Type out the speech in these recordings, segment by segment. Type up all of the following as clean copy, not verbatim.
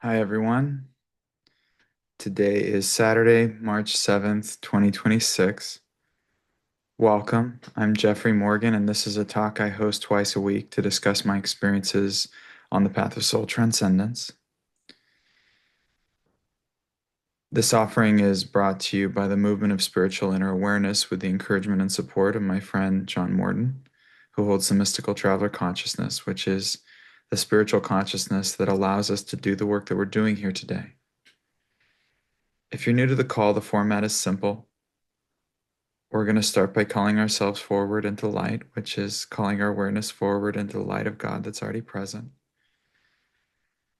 Hi, everyone. Today is Saturday, March 7th, 2026. Welcome. I'm Jeffrey Morgan, and this is a talk I host twice a week to discuss my experiences on the path of soul transcendence. This offering is brought to you by the movement of spiritual inner awareness with the encouragement and support of my friend John Morton, who holds the mystical traveler consciousness, which is the spiritual consciousness that allows us to do the work that we're doing here today. If you're new to the call, the format is simple. We're going to start by calling ourselves forward into light, which is calling our awareness forward into the light of God that's already present.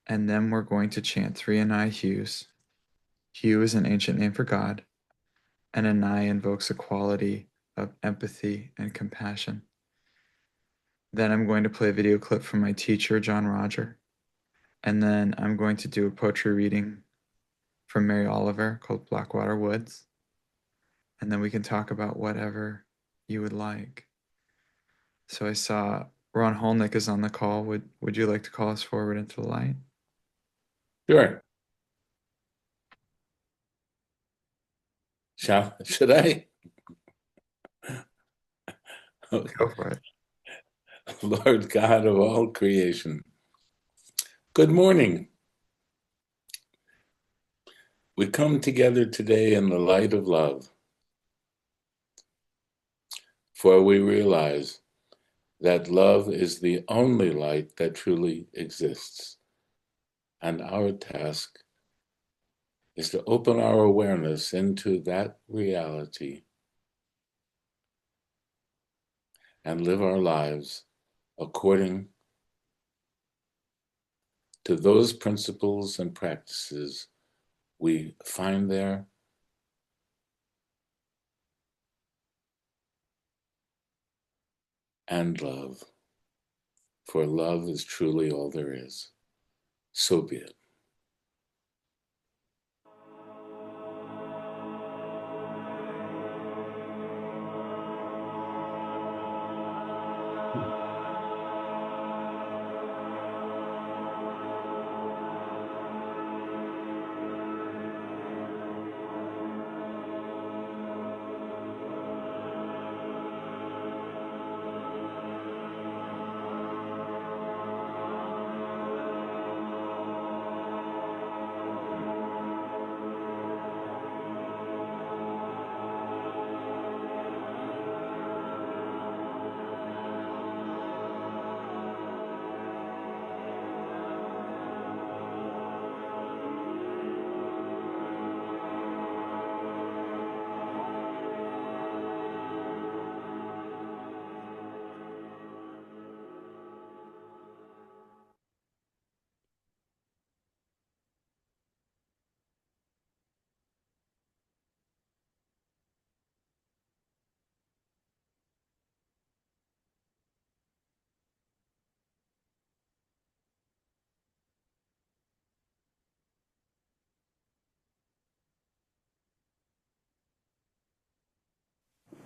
And then we're going to chant three Anai hues. Hue is an ancient name for God, and Anai invokes a quality of empathy and compassion. Then I'm going to play a video clip from my teacher, John Roger. And then I'm going to do a poetry reading from Mary Oliver called Blackwater Woods. And then we can talk about whatever you would like. So I saw Ron Holnick is on the call. Would you like to call us forward into the light? Sure. Should I? Go for it. Lord God of all creation, good morning. We come together today in the light of love, for we realize that love is the only light that truly exists. And our task is to open our awareness into that reality and live our lives according to those principles and practices we find there, and love, for love is truly all there is. So be it.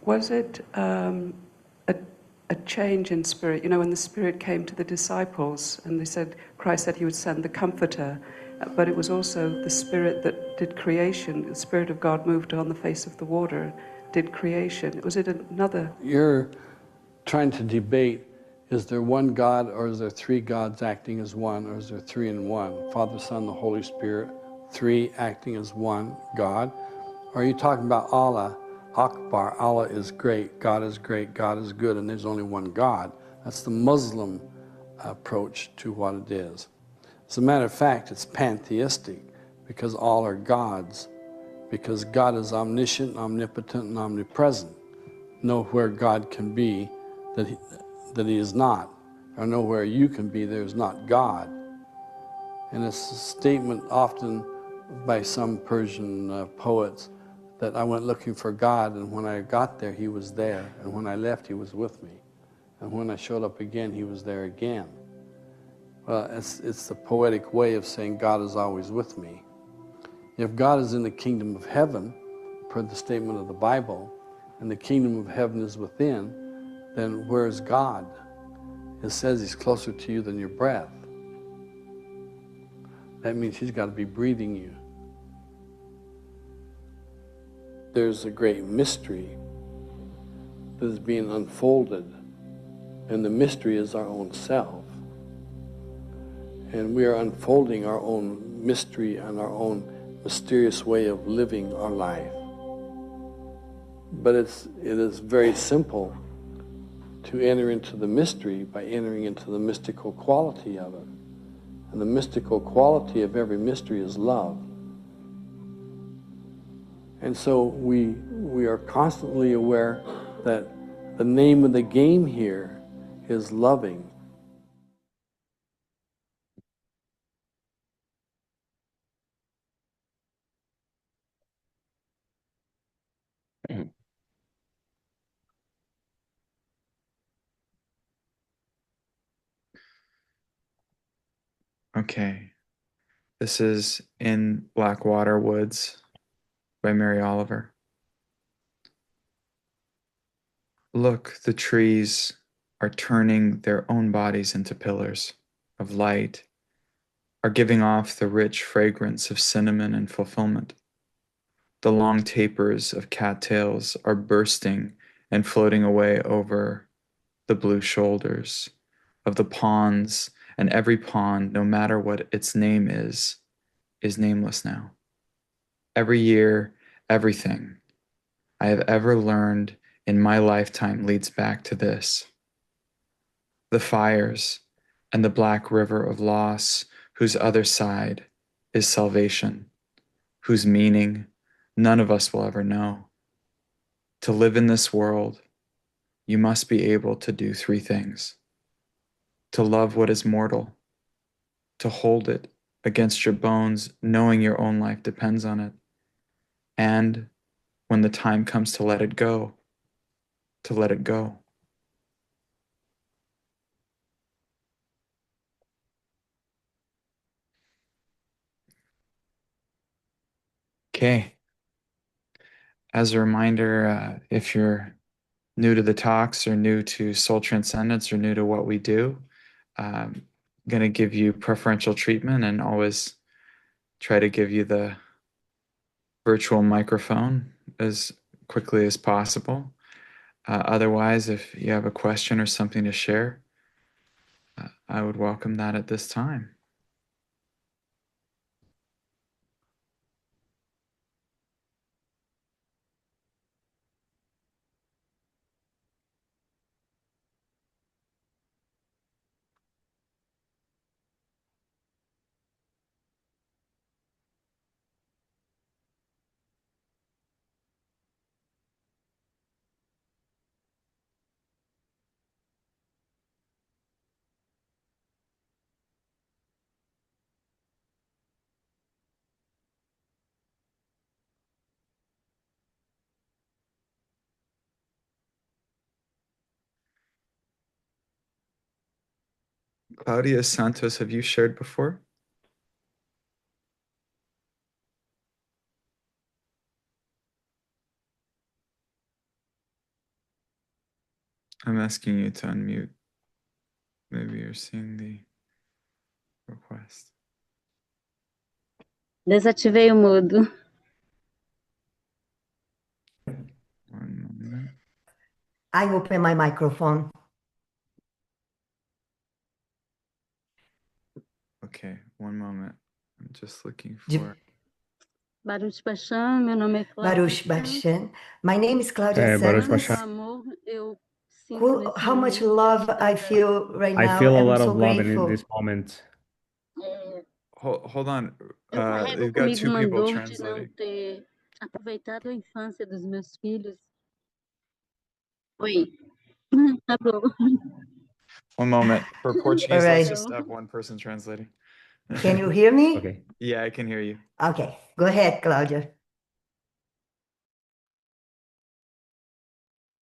Was it a change in spirit? You know, when the Spirit came to the disciples and they said, Christ said he would send the Comforter, but it was also the Spirit that did creation. The Spirit of God moved on the face of the water, did creation. Was it another? You're trying to debate, is there one God or is there three gods acting as one, or is there three in one? Father, Son, the Holy Spirit, three acting as one God? Or are you talking about Allah, Akbar, Allah is great, God is good, and there's only one God? That's the Muslim approach to what it is. As a matter of fact, it's pantheistic, because all are gods, because God is omniscient, omnipotent, and omnipresent. Nowhere God can be that he is not, or nowhere you can be there is not God. And it's a statement often by some Persian poets that I went looking for God, and when I got there, he was there, and when I left, he was with me, and when I showed up again, he was there again. Well, it's the poetic way of saying God is always with me. If God is in the kingdom of heaven, per the statement of the Bible, and the kingdom of heaven is within, then where is God? It says he's closer to you than your breath. That means He's got to be breathing you. There's a great mystery that is being unfolded, and the mystery is our own self. And we are unfolding our own mystery and our own mysterious way of living our life. But it is very simple to enter into the mystery by entering into the mystical quality of it. And the mystical quality of every mystery is love. And so we are constantly aware that the name of the game here is loving. Okay. This is In Blackwater Woods by Mary Oliver. Look, the trees are turning their own bodies into pillars of light, are giving off the rich fragrance of cinnamon and fulfillment. The long tapers of cattails are bursting and floating away over the blue shoulders of the ponds, and every pond, no matter what its name is nameless now. Every year, everything I have ever learned in my lifetime leads back to this. The fires and the black river of loss, whose other side is salvation, whose meaning none of us will ever know. To live in this world, you must be able to do three things: to love what is mortal, to hold it against your bones, knowing your own life depends on it, and when the time comes to let it go, to let it go. Okay. As a reminder, if you're new to the talks or new to Soul Transcendence or new to what we do, I'm going to give you preferential treatment and always try to give you the virtual microphone as quickly as possible. Otherwise, if you have a question or something to share, I would welcome that at this time. Claudia Santos, have you shared before? I'm asking you to unmute. Maybe you're seeing the request. Desativei o mudo. One moment. I open my microphone. Okay, one moment. I'm just looking De for. Baruch Bachan, meu nome é Cláudia Baruch Santos. Bashan. My name is Claudia Baruch Santos. Bashan. Amor, eu sinto nesse How much momento love de I estar feel right I now. feel a I'm lot so of love in grateful. this moment. Hold on. Eu carrego You've got comigo two uma people dor de não translating. ter aproveitado a infância dos meus filhos. Oi. Tá bom. One moment. For Portuguese, All let's right. just have one person translating. Can you hear me? Okay. Yeah, I can hear you. Okay, go ahead, Claudia.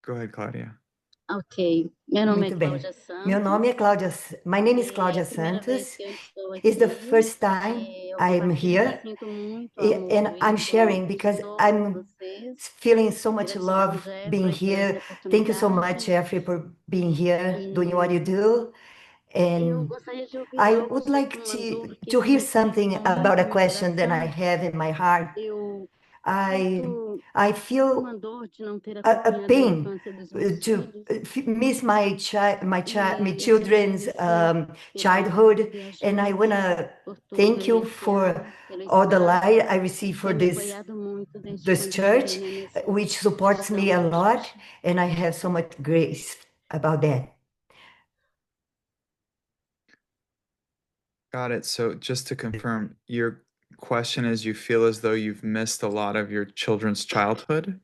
Go ahead, Claudia. Ok. Meu nome é Muito bem. Cláudia Santos. Meu nome é Cláudia. My name is É Cláudia a primeira vez Santos. que eu estou It's the aqui. first time Eu I'm compartilho here, que sinto muito and amor I'm vindo sharing de because todos I'm vocês. feeling so much Gratidão, love Jeffrey, being por essa here. Thank you so much, oportunidade. Jeffrey, for being here, doing what you E do. Eu And gostaria de ouvir I algo would sobre like uma dor que to hear tem something ficado about muito a no meu question that I coração. have in my heart. Eu I sinto I uma feel dor de não ter a acompanhado a pain infância dos meus to filhos. miss my Eu quero children's agradecer pela childhood, and I viajante, wanna por tudo, thank you MSA, for pelo all the espaço, light I receive que for tem me apoiado muito desde this quando cheguei church, na MSA. which supports me a Gratidão, lot, gente. and I have so much grace about that. Got it. So just to confirm, your question is you feel as though you've missed a lot of your children's childhood?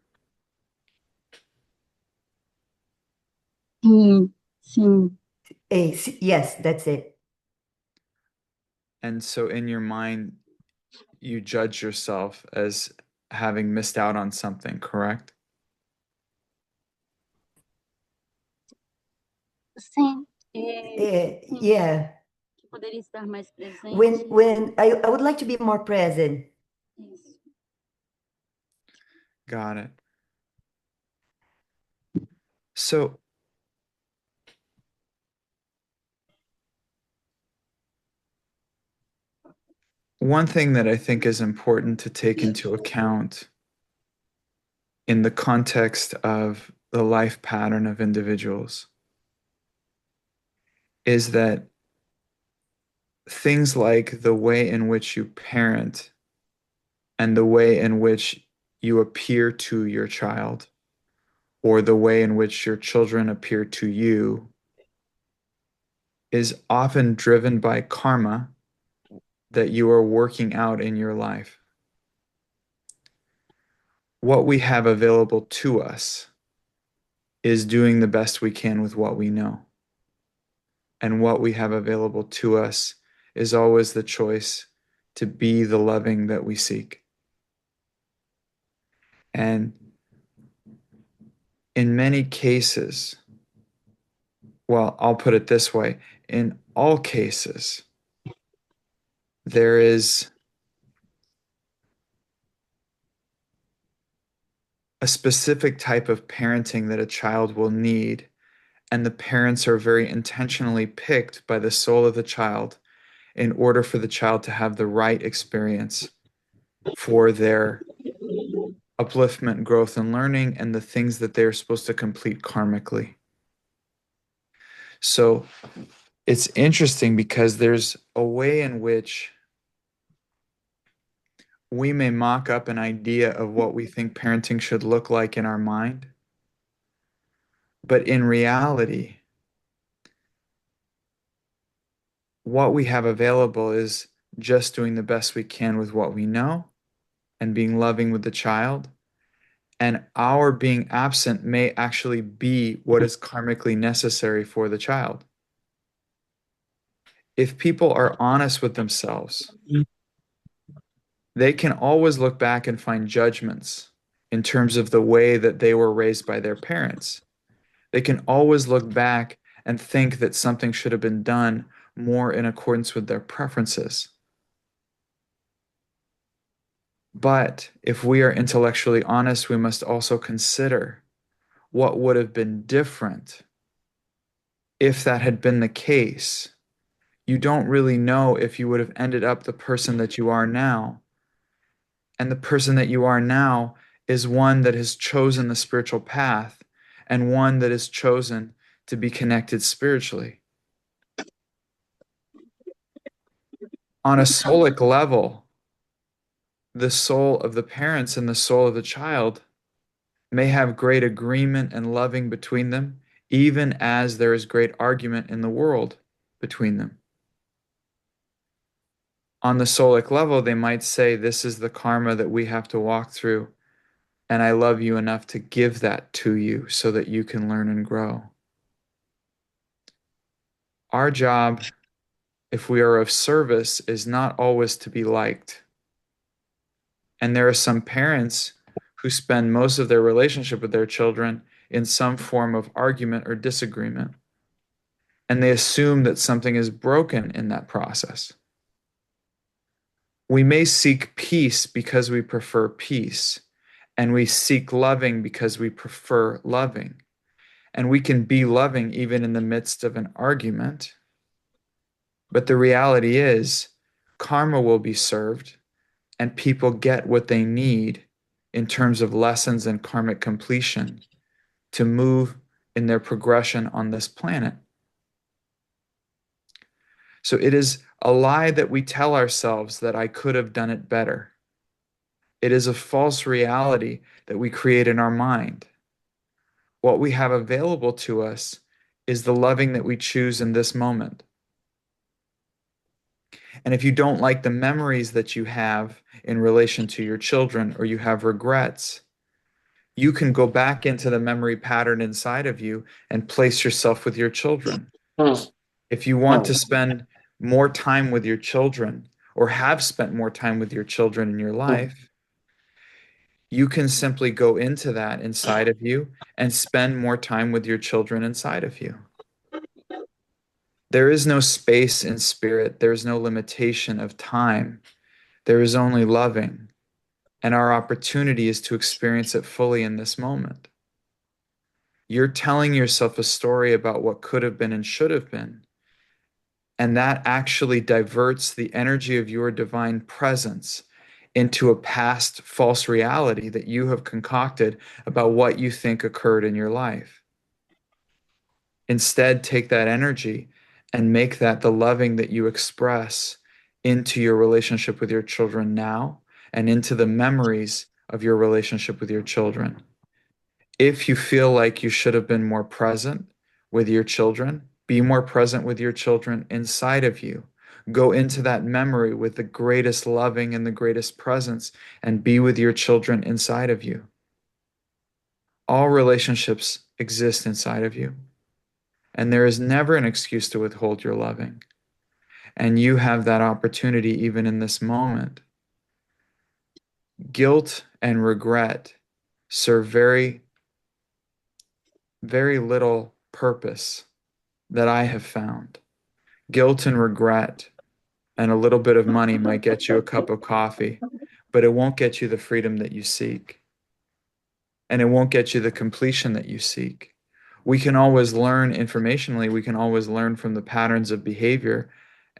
Sim, sim. Yes, that's it. And so in your mind, you judge yourself as having missed out on something, correct? Sim, sim, Yeah. que poderia estar mais When presente. when I would like to be more present. Isso. Got it. So one thing that I think is important to take into account in the context of the life pattern of individuals is that things like the way in which you parent and the way in which you appear to your child or the way in which your children appear to you is often driven by karma that you are working out in your life. What we have available to us is doing the best we can with what we know. And what we have available to us is always the choice to be the loving that we seek. And in many cases, well, I'll put it this way, in all cases, there is a specific type of parenting that a child will need, and the parents are very intentionally picked by the soul of the child in order for the child to have the right experience for their upliftment, growth, and learning, and the things that they're supposed to complete karmically. So it's interesting because there's a way in which we may mock up an idea of what we think parenting should look like in our mind. But in reality, what we have available is just doing the best we can with what we know and being loving with the child. And our being absent may actually be what is karmically necessary for the child. If people are honest with themselves, they can always look back and find judgments in terms of the way that they were raised by their parents. They can always look back and think that something should have been done more in accordance with their preferences. But if we are intellectually honest, we must also consider what would have been different if that had been the case. You don't really know if you would have ended up the person that you are now. And the person that you are now is one that has chosen the spiritual path and one that has chosen to be connected spiritually. On a soulic level, the soul of the parents and the soul of the child may have great agreement and loving between them, even as there is great argument in the world between them. On the soulic level, they might say, this is the karma that we have to walk through, and I love you enough to give that to you so that you can learn and grow. Our job, if we are of service, is not always to be liked. And there are some parents who spend most of their relationship with their children in some form of argument or disagreement. And they assume that something is broken in that process. We may seek peace because we prefer peace, and we seek loving because we prefer loving. And we can be loving even in the midst of an argument. But the reality is, karma will be served and people get what they need in terms of lessons and karmic completion to move in their progression on this planet. So it is a lie that we tell ourselves that I could have done it better. It is a false reality that we create in our mind. What we have available to us is the loving that we choose in this moment. And if you don't like the memories that you have in relation to your children, or you have regrets, you can go back into the memory pattern inside of you and place yourself with your children. If you want to spend more time with your children, or have spent more time with your children in your life, you can simply go into that inside of you and spend more time with your children inside of you. There is no space in spirit. There is no limitation of time. There is only loving. And our opportunity is to experience it fully in this moment. You're telling yourself a story about what could have been and should have been. And that actually diverts the energy of your divine presence into a past false reality that you have concocted about what you think occurred in your life. Instead, take that energy and make that the loving that you express into your relationship with your children now, and into the memories of your relationship with your children. If you feel like you should have been more present with your children, be more present with your children inside of you. Go into that memory with the greatest loving and the greatest presence, and be with your children inside of you. All relationships exist inside of you, and there is never an excuse to withhold your loving. And you have that opportunity even in this moment. Guilt and regret serve very, very little purpose that I have found. Guilt and regret and a little bit of money might get you a cup of coffee, but it won't get you the freedom that you seek. And it won't get you the completion that you seek. We can always learn informationally, we can always learn from the patterns of behavior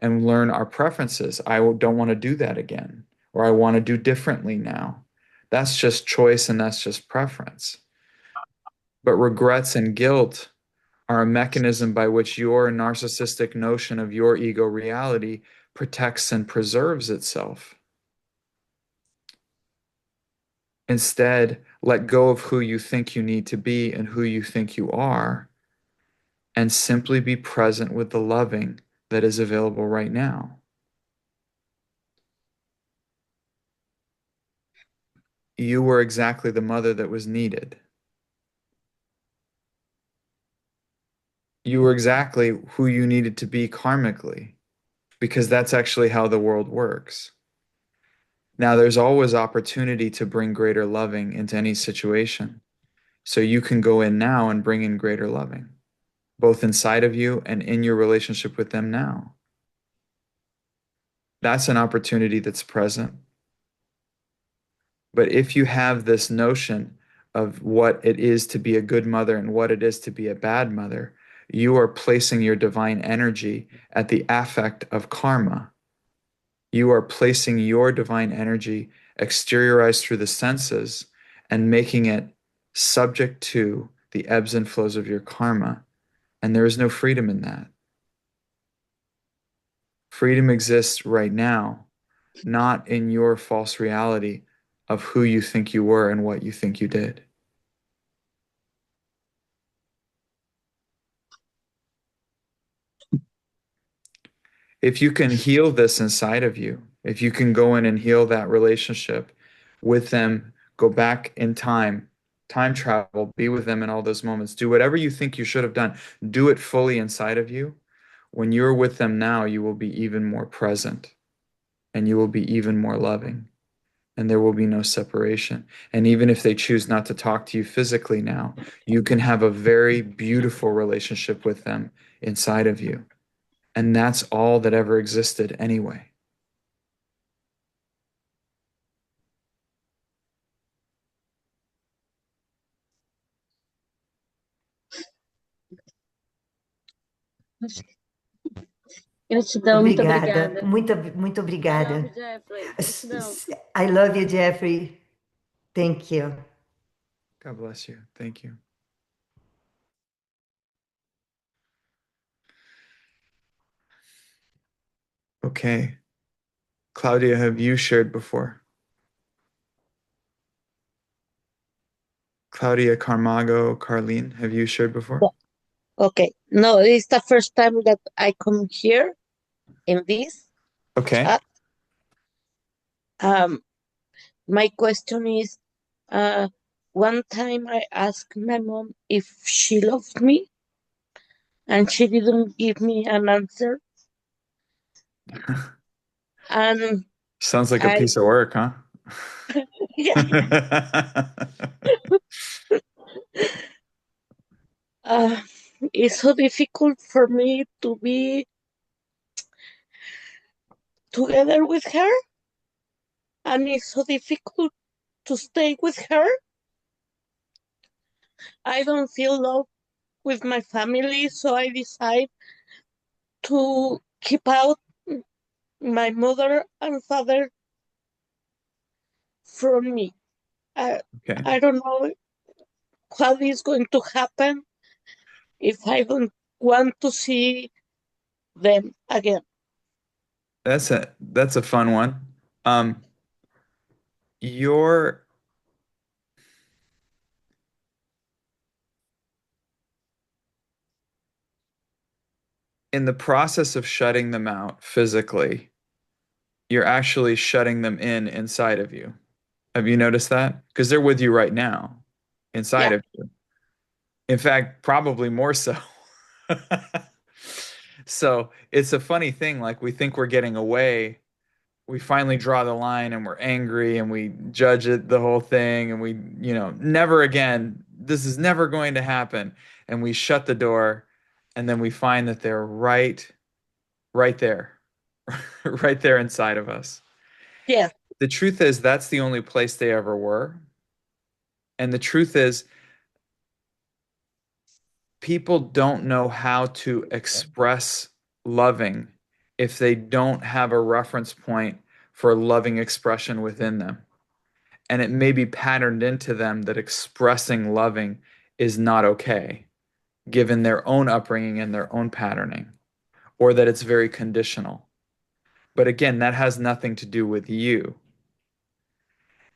and learn our preferences. I don't want to do that again, or I want to do differently now. That's just choice and that's just preference. But regrets and guilt are a mechanism by which your narcissistic notion of your ego reality protects and preserves itself. Instead, let go of who you think you need to be and who you think you are, and simply be present with the loving that is available right now. You were exactly the mother that was needed. You were exactly who you needed to be karmically, because that's actually how the world works. Now, there's always opportunity to bring greater loving into any situation. So you can go in now and bring in greater loving, both inside of you and in your relationship with them now. That's an opportunity that's present. But if you have this notion of what it is to be a good mother and what it is to be a bad mother, you are placing your divine energy at the affect of karma. You are placing your divine energy exteriorized through the senses and making it subject to the ebbs and flows of your karma. And there is no freedom in that. Freedom exists right now, not in your false reality of who you think you were and what you think you did. If you can heal this inside of you, if you can go in and heal that relationship with them, go back in time, time travel, be with them in all those moments, do whatever you think you should have done, do it fully inside of you. When you're with them now, you will be even more present and you will be even more loving, and there will be no separation. And even if they choose not to talk to you physically now, you can have a very beautiful relationship with them inside of you. And that's all that ever existed anyway. Gratidão, muito Obrigada. obrigada. Muito I love obrigada. Jeffrey. Gratidão. I love you, Jeffrey. Thank you. God bless you. Thank you. Okay. Claudia, have you shared before? Claudia, Carmago, Carlene, have you shared before? Okay. No, it's the first time that I come here in this Okay. chat. Um, my question is, one time I asked my mom if she loved me, and she didn't give me an answer. And Sounds like a I, piece of work, huh? yeah, uh, it's so difficult for me to be together with her, and it's so difficult to stay with her. I don't feel love with my family, so I decide to keep out my mother and father from me. I, Okay. I don't know what is going to happen if I don't want to see them again. That's a fun one. Um, you're in the process of shutting them out physically, you're actually shutting them in inside of you. Have you noticed that? Because they're with you right now, inside Yeah, of you. In fact, probably more so. So it's a funny thing. Like we think we're getting away. We finally draw the line and we're angry and we judge it, the whole thing, and we, never again. This is never going to happen. And we shut the door, and then we find that they're right there, right there inside of us. yeah, The truth is, that's the only place they ever were. And the truth is, people don't know how to express loving if they don't have a reference point for loving expression within them. And it may be patterned into them that expressing loving is not okay, given their own upbringing and their own patterning, or that it's very conditional. But again, that has nothing to do with you.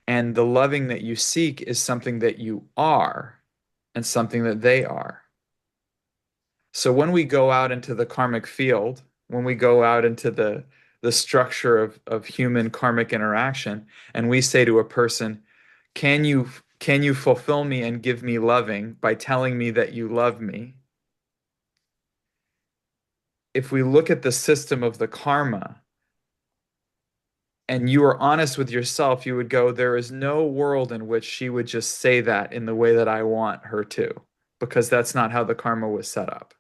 And the loving that you seek is something that you are and something that they are. So when we go out into the karmic field, when we go out into the structure of human karmic interaction, and we say to a person, can you fulfill me and give me loving by telling me that you love me? If we look at the system of the karma and you are honest with yourself, you would go, there is no world in which she would just say that in the way that I want her to, because that's not how the karma was set up.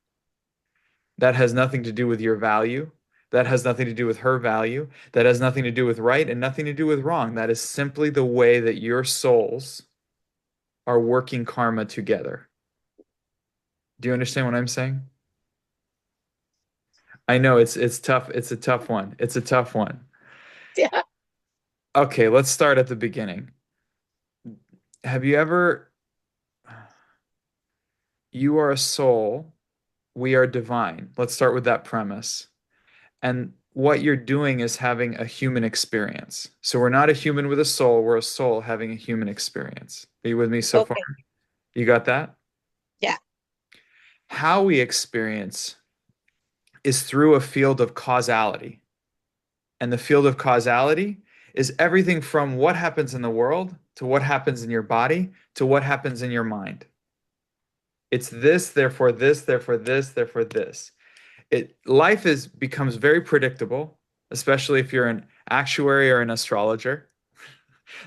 That has nothing to do with your value. That has nothing to do with her value. That has nothing to do with right and nothing to do with wrong. That is simply the way that your souls are working karma together. Do you understand what I'm saying? I know it's tough. It's a tough one. It's a tough one. yeah. Okay, let's start at the beginning. Have you ever, you are a soul, we are divine. Let's start with that premise. And what you're doing is having a human experience. So we're not a human with a soul, we're a soul having a human experience. Are you with me so far? Okay, You got that? yeah, How we experience is through a field of causality. And the field of causality is everything from what happens in the world to what happens in your body to what happens in your mind. It's this, therefore this, therefore this, therefore this. Life becomes very predictable, especially if you're an actuary or an astrologer.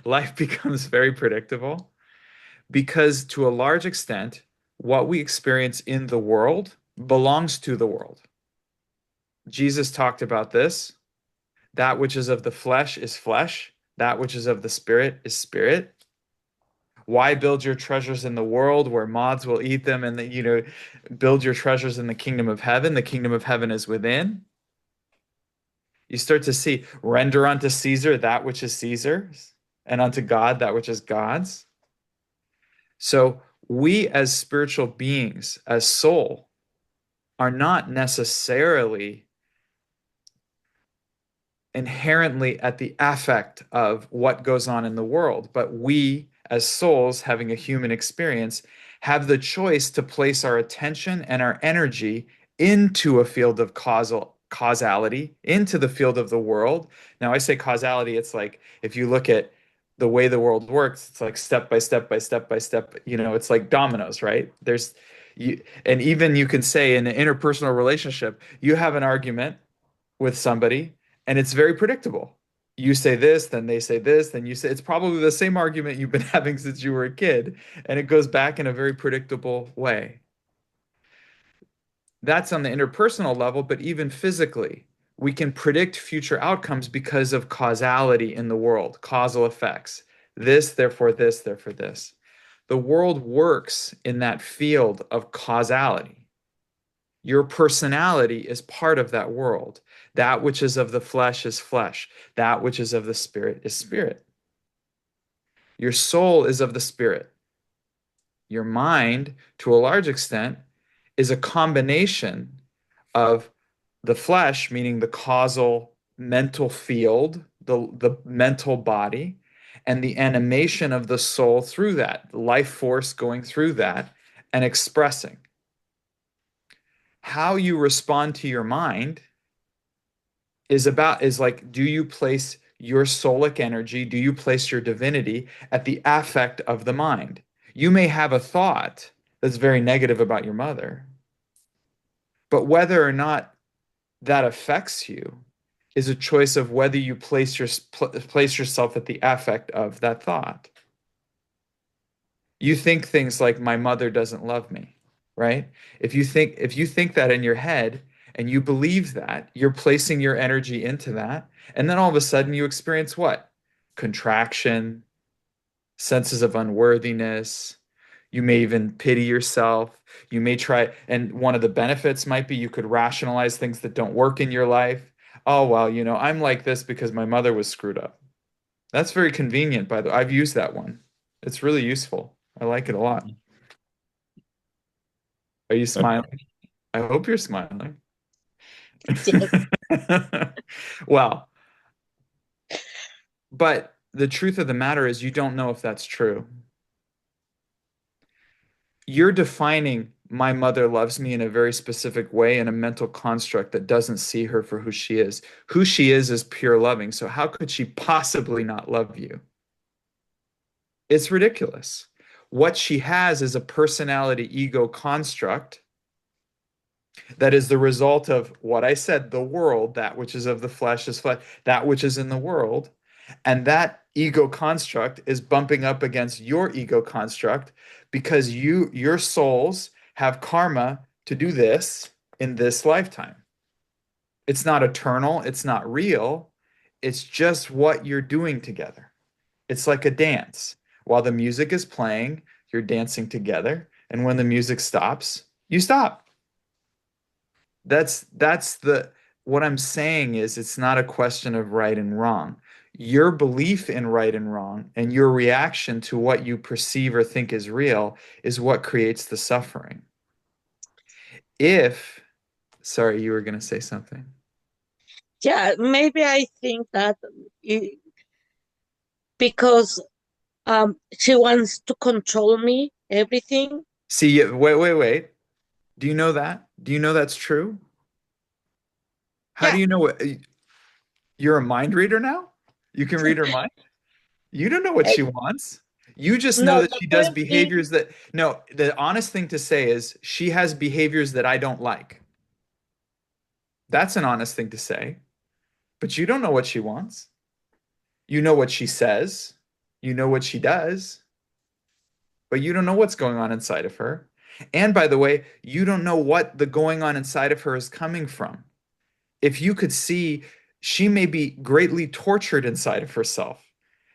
Life becomes very predictable because to a large extent, what we experience in the world belongs to the world. Jesus talked about this. That which is of the flesh is flesh. That which is of the spirit is spirit. Why build your treasures in the world where moths will eat them and build your treasures in the kingdom of heaven? The kingdom of heaven is within. You start to see, render unto Caesar that which is Caesar's, and unto God that which is God's. So we as spiritual beings, as soul, are not necessarily inherently at the affect of what goes on in the world, but we as souls having a human experience have the choice to place our attention and our energy into a field of causality, into the field of the world. Now I say causality, it's like if you look at the way the world works, it's like step by step by step by step, it's like dominoes, right? And even you can say in an interpersonal relationship, you have an argument with somebody and it's very predictable. You say this, then they say this, then you say it's probably the same argument you've been having since you were a kid, and it goes back in a very predictable way. That's on the interpersonal level, but even physically, we can predict future outcomes because of causality in the world, causal effects. This, therefore this, therefore this. The world works in that field of causality. Your personality is part of that world. That which is of the flesh is flesh. That which is of the spirit is spirit. Your soul is of the spirit. Your mind, to a large extent, is a combination of the flesh, meaning the causal mental field, the mental body, and the animation of the soul through that, the life force going through that and expressing. How you respond to your mind is like, do you place your soulic energy, do you place your divinity at the affect of the mind? You may have a thought that's very negative about your mother, but whether or not that affects you is a choice of whether you place yourself at the affect of that thought. You think things like my mother doesn't love me, right? If you think that in your head and you believe that, you're placing your energy into that, and then all of a sudden you experience what? Contraction, senses of unworthiness. You may even pity yourself. You may try, and one of the benefits might be you could rationalize things that don't work in your life. Oh, well, I'm like this because my mother was screwed up. That's very convenient, by the way. I've used that one. It's really useful. I like it a lot. Are you smiling? I hope you're smiling. Yes. Well, but the truth of the matter is you don't know if that's true. You're defining my mother loves me in a very specific way in a mental construct that doesn't see her for who she is. Who she is pure loving. So how could she possibly not love you? It's ridiculous. What she has is a personality ego construct that is the result of what I said, the world, that which is of the flesh is flesh, that which is in the world. And that ego construct is bumping up against your ego construct because your souls have karma to do this in this lifetime. It's not eternal, it's not real, it's just what you're doing together. It's like a dance. While the music is playing, you're dancing together, and when the music stops, you stop. That's the what I'm saying is it's not a question of right and wrong. Your belief in right and wrong and your reaction to what you perceive or think is real is what creates the suffering. If, sorry, you were going to say something. Yeah, maybe I think that because she wants to control me, everything. See, wait. Do you know that? Do you know that's true? How do Yeah, you know what? You're a mind reader now? You can read her mind? You don't know what eh, she wants. You just know no, that the she does point is, behaviors that, no, the honest thing to say is she has behaviors that I don't like. That's an honest thing to say. But you don't know what she wants. You know what she says. You know what she does. But you don't know what's going on inside of her. And by the way, you don't know what the going on inside of her is coming from. If you could see, she may be greatly tortured inside of herself.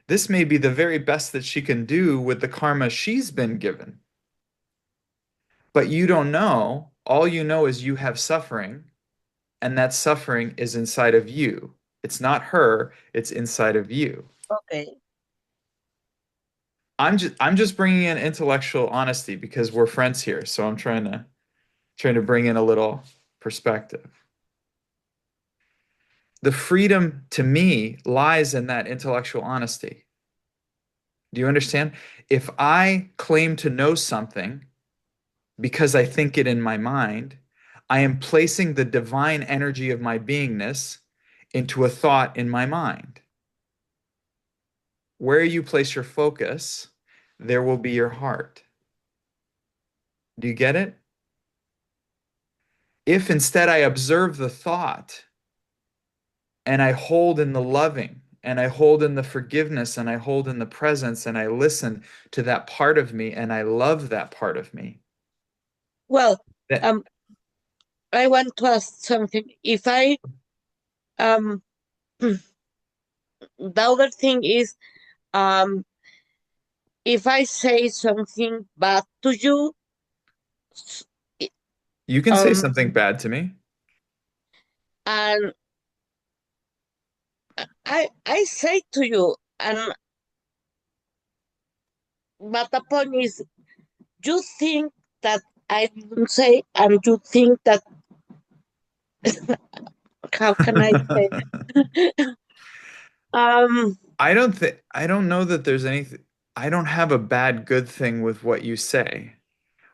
This may be the very best that she can do with the karma she's been given. But you don't know. All you know is you have suffering, and that suffering is inside of you. It's not her, it's inside of you. Okay. I'm just bringing in intellectual honesty because we're friends here, so I'm trying to bring in a little perspective. The freedom to me lies in that intellectual honesty. Do you understand? If I claim to know something because I think it in my mind, I am placing the divine energy of my beingness into a thought in my mind. Where you place your focus, there will be your heart. Do you get it? If instead I observe the thought and I hold in the loving and I hold in the forgiveness and I hold in the presence and I listen to that part of me and I love that part of me, Well, that um, I want to ask something. If I um, the other thing is um, if I say something bad to you, s- i- you can say um, something bad to me. and I say to you, and but the point is, you think that I didn't say, and you think that how can I say? Um, I don't know that there's anything. I don't have a bad good thing with what you say.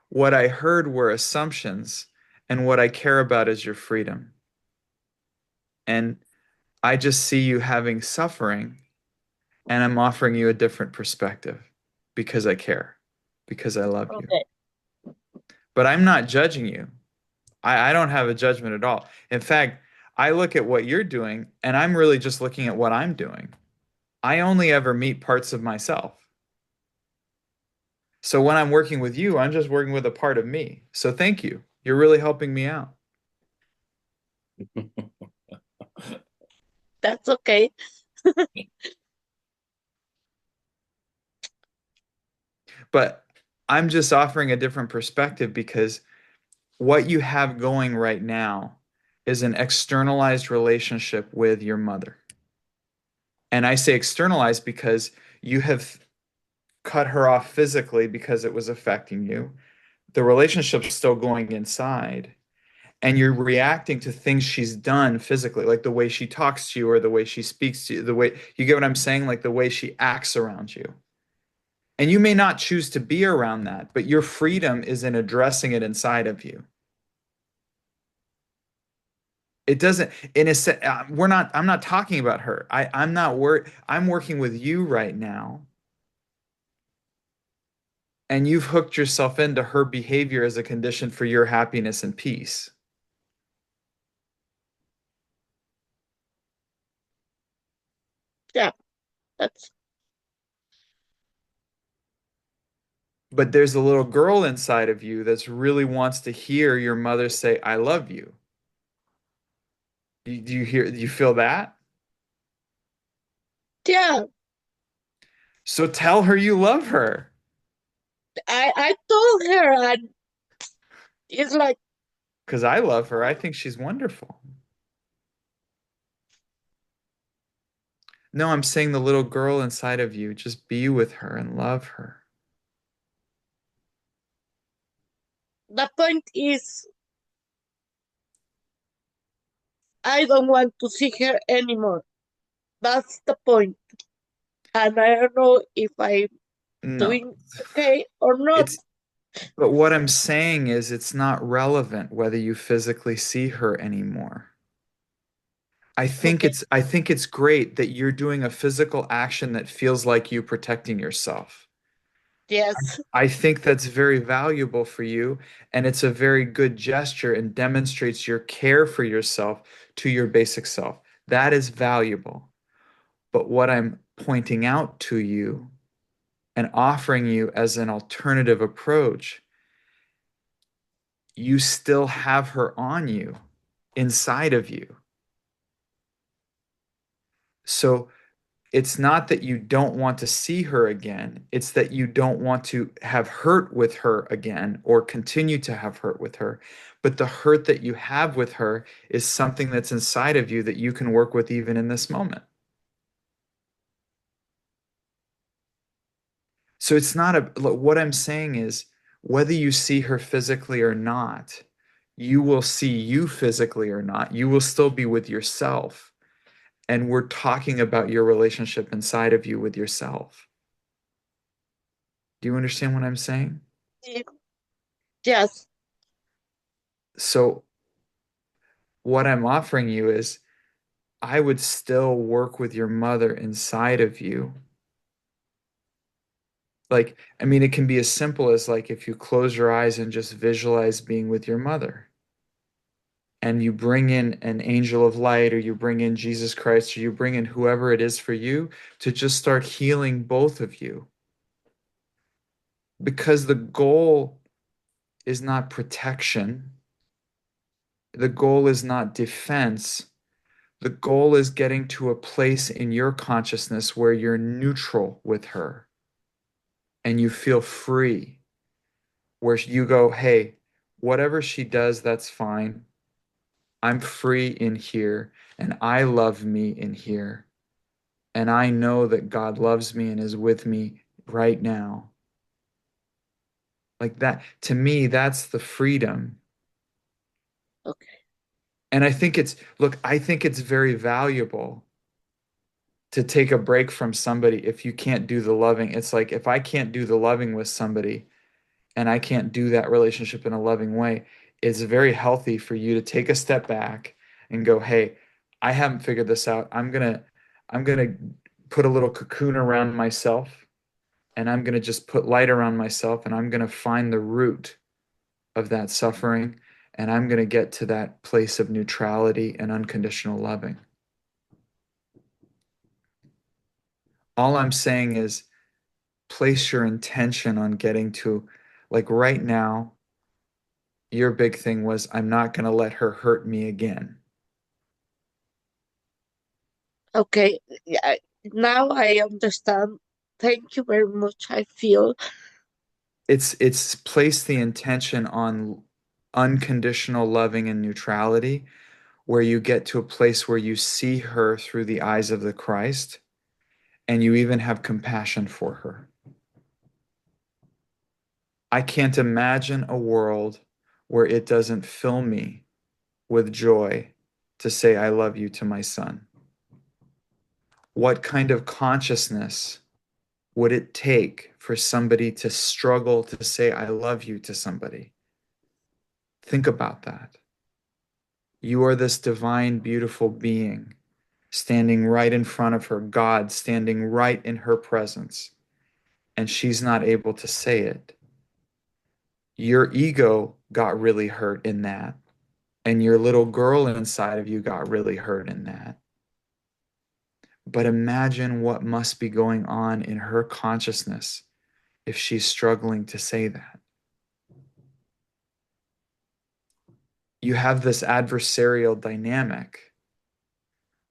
What I heard were assumptions, and what I care about is your freedom. And I just see you having suffering, and I'm offering you a different perspective because I care, because I love you. okay, But I'm not judging you. I don't have a judgment at all. In fact, I look at what you're doing, and I'm really just looking at what I'm doing. I only ever meet parts of myself. So when I'm working with you, I'm just working with a part of me. So thank you. You're really helping me out. that's okay. But I'm just offering a different perspective because what you have going right now is an externalized relationship with your mother. And I say externalized because you have cut her off physically because it was affecting you. The relationship's still going inside, and you're reacting to things she's done physically, like the way she talks to you or the way she speaks to you, the way you get what I'm saying, like the way she acts around you. And you may not choose to be around that, but your freedom is in addressing it inside of you. It doesn't, in a sense, I'm not talking about her. I'm not worried. I'm working with you right now. And you've hooked yourself into her behavior as a condition for your happiness and peace. Yeah, that's But there's a little girl inside of you that's really wants to hear your mother say, I love you. Do you feel that? yeah. So tell her you love her. I told her, and it's like Because I love her. I think she's wonderful. No, I'm saying the little girl inside of you, just be with her and love her. the point is, I don't want to see her anymore. That's the point, and I don't know if I'm No, doing okay or not. it's, but what I'm saying is it's not relevant whether you physically see her anymore. Okay, I think it's great that you're doing a physical action that feels like you protecting yourself. yes, I think that's very valuable for you, and it's a very good gesture and demonstrates your care for yourself to your basic self. That is valuable. But what I'm pointing out to you and offering you as an alternative approach, you still have her on you, inside of you. So it's not that you don't want to see her again. It's that you don't want to have hurt with her again or continue to have hurt with her. But the hurt that you have with her is something that's inside of you that you can work with even in this moment. So it's not a, look, what I'm saying is whether you see her physically or not, you will see you physically or not. You will still be with yourself. And we're talking about your relationship inside of you with yourself. Do you understand what I'm saying? Yes. So what I'm offering you is I would still work with your mother inside of you. Like, I mean, it can be as simple as like if you close your eyes and just visualize being with your mother and you bring in an angel of light or you bring in Jesus Christ or you bring in whoever it is for you to just start healing both of you. Because the goal is not protection, the goal is not defense. The goal is getting to a place in your consciousness where you're neutral with her and you feel free, where you go, hey, whatever she does, that's fine. I'm free in here and I love me in here. And I know that God loves me and is with me right now. Like that, to me, that's the freedom. Okay. And I think it's very valuable to take a break from somebody if you can't do the loving. It's like if I can't do the loving with somebody and I can't do that relationship in a loving way, it's very healthy for you to take a step back and go, "Hey, I haven't figured this out. I'm going to put a little cocoon around myself and I'm going to just put light around myself and I'm going to find the root of that suffering and I'm going to get to that place of neutrality and unconditional loving." All I'm saying is place your intention on getting to, like right now, your big thing was, I'm not going to let her hurt me again. Okay. Yeah, now I understand. Thank you very much. I feel It's place the intention on unconditional loving and neutrality, where you get to a place where you see her through the eyes of the Christ and you even have compassion for her. I can't imagine a world where it doesn't fill me with joy to say, I love you to my son. What kind of consciousness would it take for somebody to struggle to say, I love you to somebody? Think about that. You are this divine, beautiful being standing right in front of her, God standing right in her presence, and she's not able to say it. Your ego got really hurt in that, and your little girl inside of you got really hurt in that. But imagine what must be going on in her consciousness if she's struggling to say that. You have this adversarial dynamic,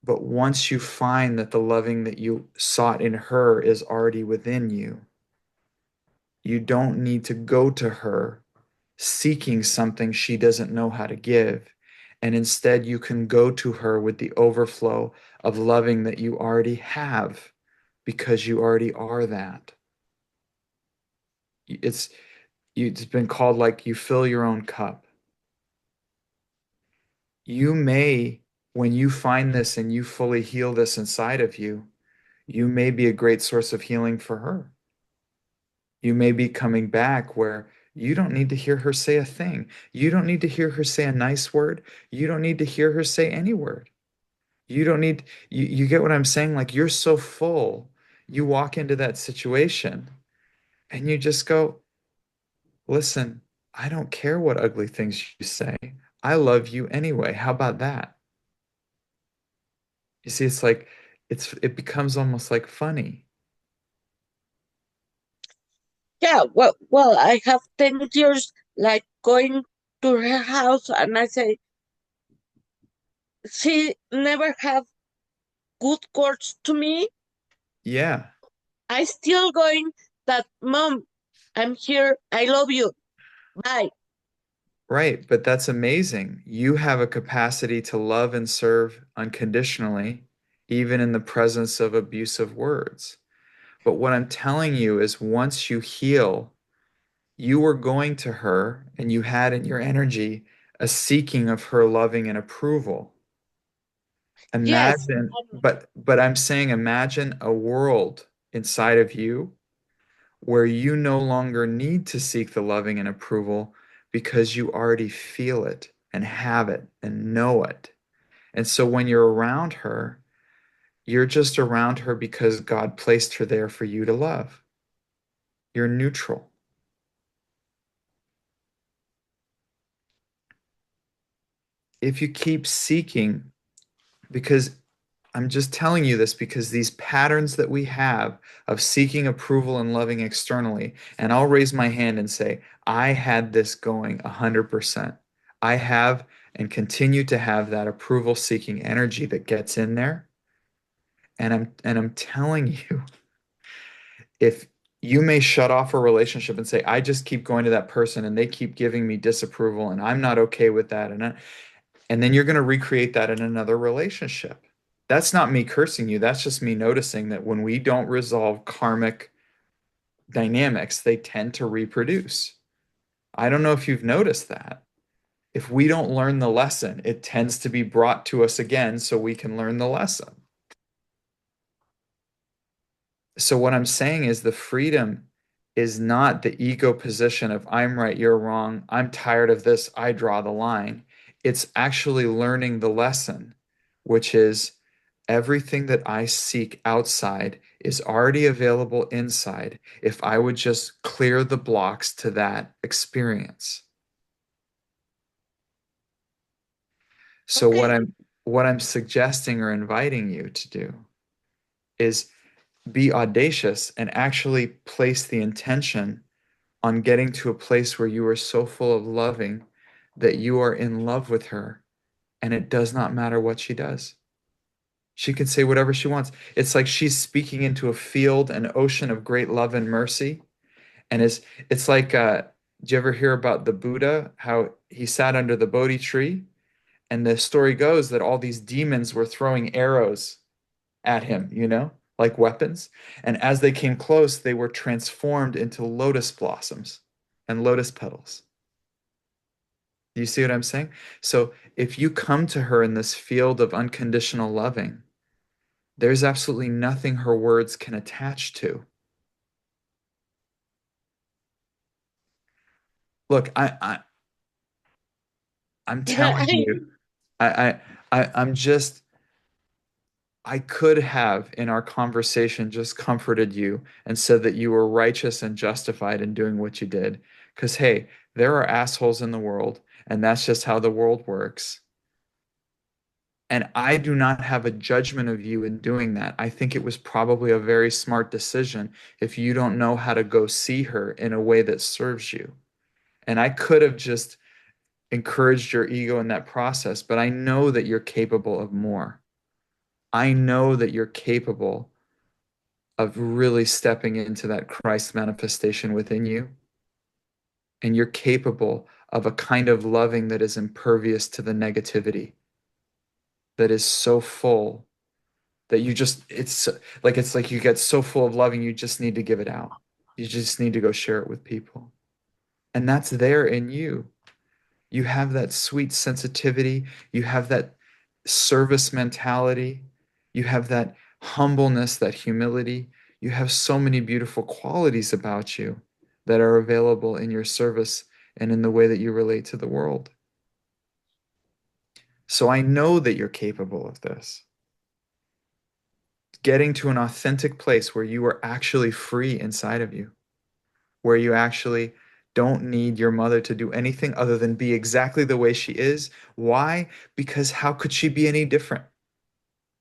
but once you find that the loving that you sought in her is already within you, you don't need to go to her seeking something she doesn't know how to give. And instead, you can go to her with the overflow of loving that you already have because you already are that. It's it's been called like you fill your own cup. You may, when you find this and you fully heal this inside of you, you may be a great source of healing for her. You may be coming back where you don't need to hear her say a thing. You don't need to hear her say a nice word. You don't need to hear her say any word. You don't need, you get what I'm saying? Like you're so full, you walk into that situation and you just go, listen, I don't care what ugly things you say. I love you anyway. How about that? You see, it's like it becomes almost like funny. yeah. Well, I have 10 years like going to her house, and I say she never have good words to me, Yeah, I still going that, Mom, I'm here. I love you. Bye. right. But that's amazing. You have a capacity to love and serve unconditionally, even in the presence of abusive words. But what I'm telling you is once you heal, you were going to her and you had in your energy a seeking of her loving and approval. Yes. Imagine, but I'm saying imagine a world inside of you where you no longer need to seek the loving and approval because you already feel it and have it and know it. And so when you're around her, you're just around her because God placed her there for you to love. You're neutral. If you keep seeking, because I'm just telling you this because these patterns that we have of seeking approval and loving externally, and I'll raise my hand and say, I had this going 100%. I have and continue to have that approval seeking energy that gets in there. And I'm telling you, if you may shut off a relationship and say, I just keep going to that person and they keep giving me disapproval and I'm not okay with that. And then you're going to recreate that in another relationship. That's not me cursing you. That's just me noticing that when we don't resolve karmic dynamics, they tend to reproduce. I don't know if you've noticed that. If we don't learn the lesson, it tends to be brought to us again so we can learn the lesson. So, what I'm saying is the freedom is not the ego position of I'm right, you're wrong, I'm tired of this, I draw the line. It's actually learning the lesson, which is everything that I seek outside is already available inside if I would just clear the blocks to that experience. So Okay. what I'm suggesting or inviting you to do is be audacious and actually place the intention on getting to a place where you are so full of loving that you are in love with her and it does not matter what she does. She can say whatever she wants. It's like she's speaking into a field, an ocean of great love and mercy. And it's like, did you ever hear about the Buddha, how he sat under the Bodhi tree? And the story goes that all these demons were throwing arrows at him, like weapons. And as they came close, they were transformed into lotus blossoms and lotus petals. Do you see what I'm saying? So if you come to her in this field of unconditional loving, there's absolutely nothing her words can attach to. Look, I'm Yeah, telling you, I'm just, I could have in our conversation just comforted you and said that you were righteous and justified in doing what you did. Because, hey, there are assholes in the world, and that's just how the world works. And I do not have a judgment of you in doing that. I think it was probably a very smart decision if you don't know how to go see her in a way that serves you. And I could have just encouraged your ego in that process, but I know that you're capable of more. I know that you're capable of really stepping into that Christ manifestation within you. And you're capable of a kind of loving that is impervious to the negativity, that is so full that it's like you get so full of loving, you just need to give it out. You just need to go share it with people. And that's there in you. You have that sweet sensitivity. You have that service mentality. You have that humbleness, that humility. You have so many beautiful qualities about you that are available in your service and in the way that you relate to the world. So I know that you're capable of this. Getting to an authentic place where you are actually free inside of you, where you actually don't need your mother to do anything other than be exactly the way she is. Why? Because how could she be any different?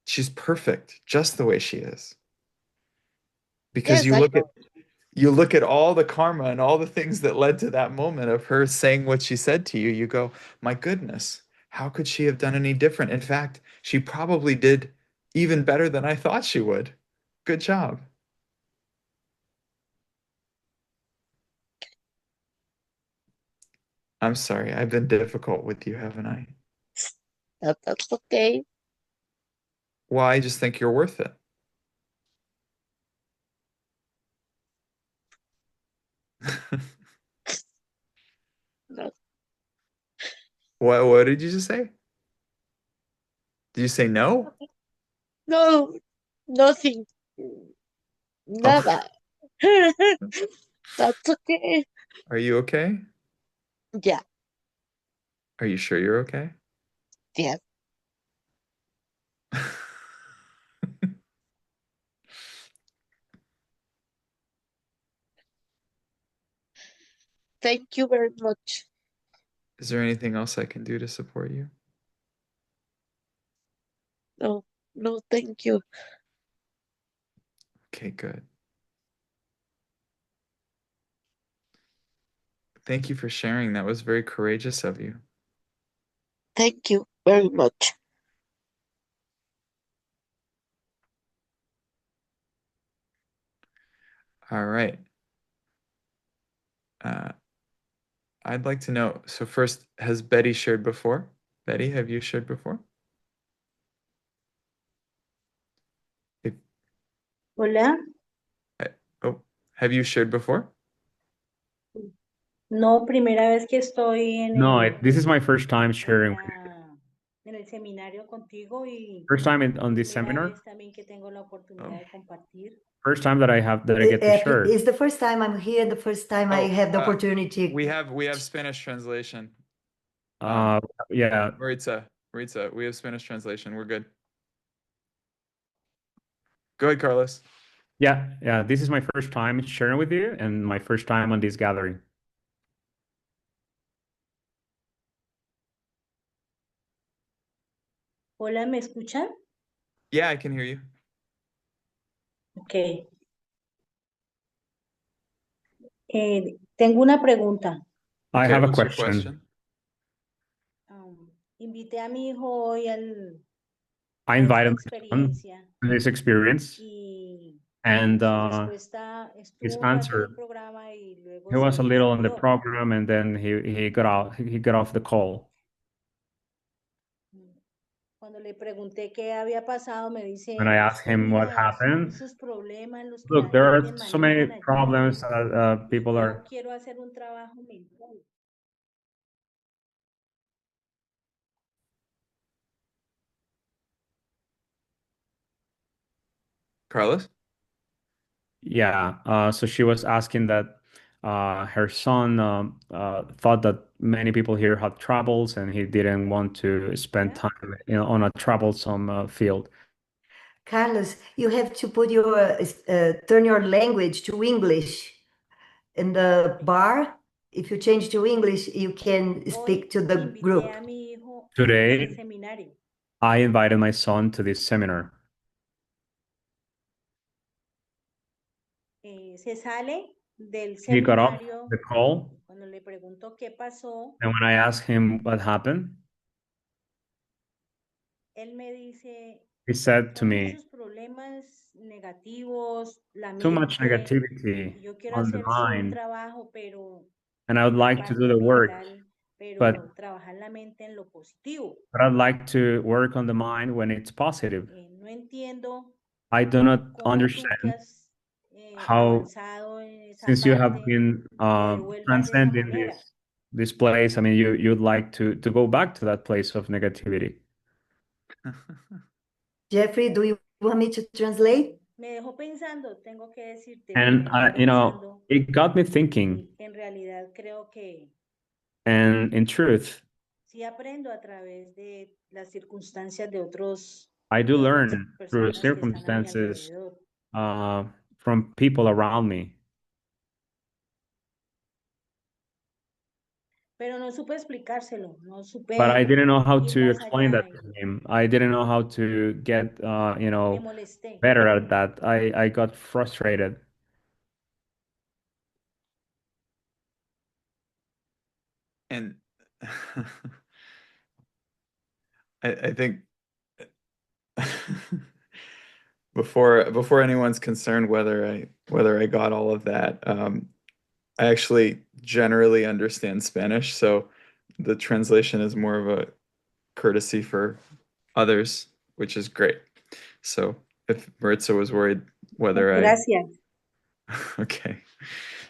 She's perfect just the way she is. Because yes, I know. you look at all the karma and all the things that led to that moment of her saying what she said to you, you go, my goodness, how could she have done any different? In fact, she probably did even better than I thought she would. Good job. I'm sorry. I've been difficult with you, haven't I? That's okay. Well, I just think you're worth it. No, What did you just say? Did you say no? no, nothing, Oh, nada. That's okay. are you okay? Yeah, Are you sure you're okay? yeah. Thank you very much. Is there anything else I can do to support you? No, no, thank you. Okay, good. Thank you for sharing. That was very courageous of you. Thank you very much. All right. Uh, I'd like to know, so first, has Betty shared before? Betty, have you shared before? If, Hola, uh, oh, have you shared before? no, primera vez que estoy No, this is my first time en sharing with you. en el seminario contigo y First time on this primera seminar. vez también que tengo la oportunidad Oh. de compartir. First time that I get to share. It's the first time I'm here, the first time I Oh, have the opportunity. we have Spanish translation. Uh, yeah, Maritza, we have Spanish translation. We're good. Go ahead, Carlos. yeah. This is my first time sharing with you and my first time on this gathering. Hola, ¿me escuchan? Yeah, I can hear you. Ok. Tengo una pregunta. I Okay, have a what's your question. question? Invité a mi hijo hoy I a esta invited my son experiencia to this experience, y and su respuesta his estuvo un rato en answer, el programa y luego he was a se little on the salió. program, and then he got off the call. Cuando le pregunté qué había pasado, me When I dice, es asked que him what mira, son happened, esos problemas los que la look, there gente are so many manejan allá problems that y people yo are. quiero hacer un trabajo mental. Carlos? Yeah, so she was asking that her son thought that many people here had troubles and he didn't want to spend ¿Ya? time, on a troublesome field. Carlos, you have to put your turn your language to English in the bar. If you change to English, you can Hoy speak to the invité group. a mi hijo a este Today, seminario. I invited my son to this seminar. Se sale del He got off seminario the call, cuando le pregunto qué pasó. and when I asked him what happened, Él me dice, he said to son me, muchos problemas negativos, la too much mente, negativity y yo quiero on the hacer sí un mind, trabajo, pero and I would la like to do parte the work, mental, but pero trabajar la mente en lo positivo. I'd like to work on the mind when it's positive. No entiendo I do not cómo tú que understand has how, avanzado en esa since you have parte, been me devuelvas de esa transcending manera. this place, I mean, you'd like to go back to that place of negativity. Jeffrey, do you want me to translate? Me dejó pensando, tengo que decirte, me And dejó pensando it got me thinking. y en realidad creo que And in truth, sí aprendo a través de las circunstancias de otros, I do de otras learn through personas que están a mi circumstances alrededor. from people around me. Pero no supe explicárselo, no But I supe didn't know how ir to más explain that allá to y him. I didn't know how to get, me molesté. better at that. I got frustrated. And I think before anyone's concerned whether I got all of that, I actually generally understand Spanish, so the translation is more of a courtesy for others, which is great. So if Maritza was worried whether I Gracias. okay.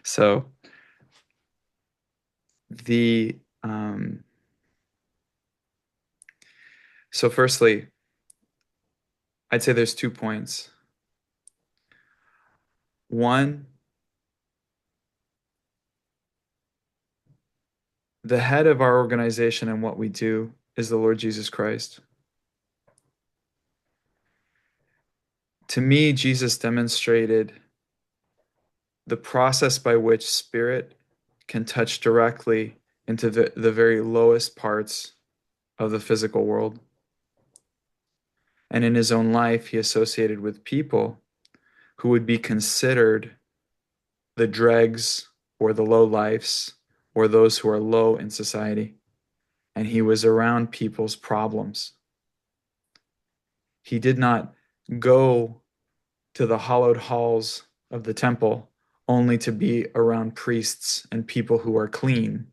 So the so firstly, I'd say there's 2 points. One, the head of our organization and what we do is the Lord Jesus Christ. To me, Jesus demonstrated the process by which spirit can touch directly into the very lowest parts of the physical world. And in his own life, he associated with people who would be considered the dregs or the low lifes or those who are low in society. And he was around people's problems. He did not go to the hallowed halls of the temple only to be around priests and people who are clean.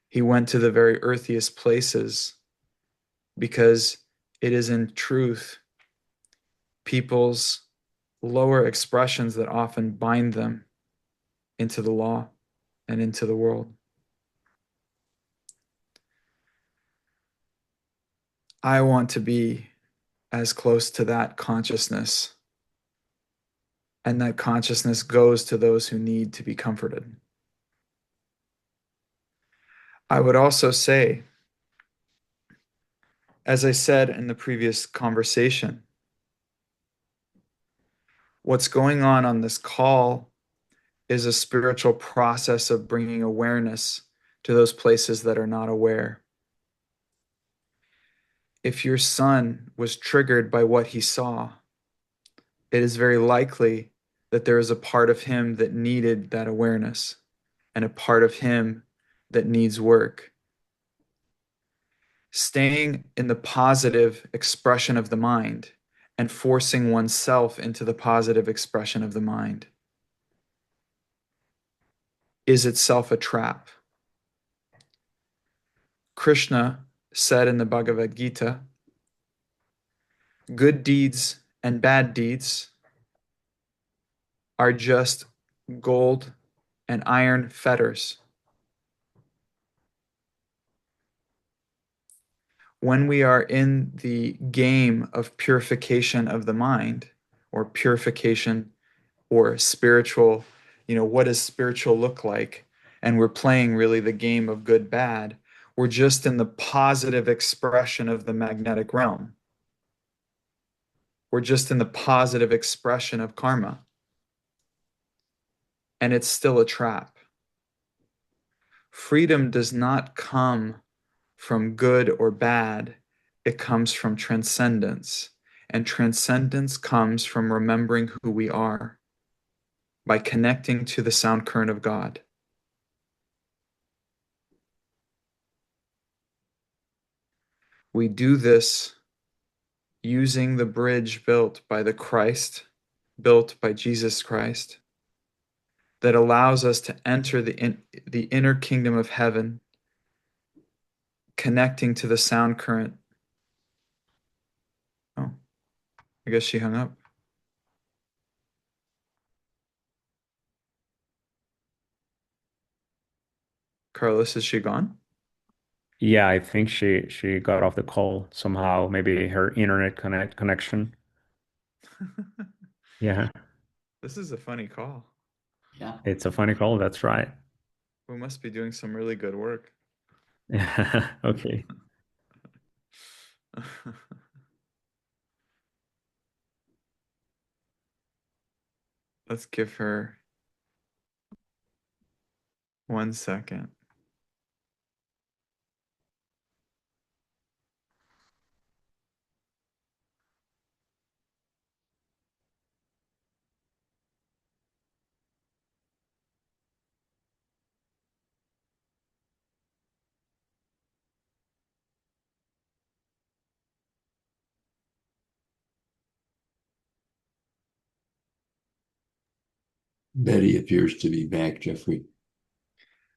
He went to the very earthiest places because it is in truth people's lower expressions that often bind them into the law and into the world. I want to be as close to that consciousness, and that consciousness goes to those who need to be comforted. I would also say, as I said in the previous conversation, what's going on this call is a spiritual process of bringing awareness to those places that are not aware. If your son was triggered by what he saw, it is very likely that there is a part of him that needed that awareness and a part of him that needs work. Staying in the positive expression of the mind and forcing oneself into the positive expression of the mind is itself a trap. Krishna said in the Bhagavad Gita, good deeds and bad deeds are just gold and iron fetters. When we are in the game of purification of the mind, or purification or spiritual, what does spiritual look like? And we're playing really the game of good, bad. We're just in the positive expression of the magnetic realm. We're just in the positive expression of karma. And it's still a trap. Freedom does not come from good or bad, it comes from transcendence. And transcendence comes from remembering who we are by connecting to the sound current of God. We do this using the bridge built by the Christ, built by Jesus Christ, that allows us to enter the inner kingdom of heaven, connecting to the sound current. Oh, I guess she hung up. Carlos, is she gone? Yeah, I think she got off the call somehow, maybe her internet connection. Yeah, This is a funny call. Yeah. it's a funny call, that's right. We must be doing some really good work. Okay. Let's give her 1 second. Betty appears to be back, Jeffrey.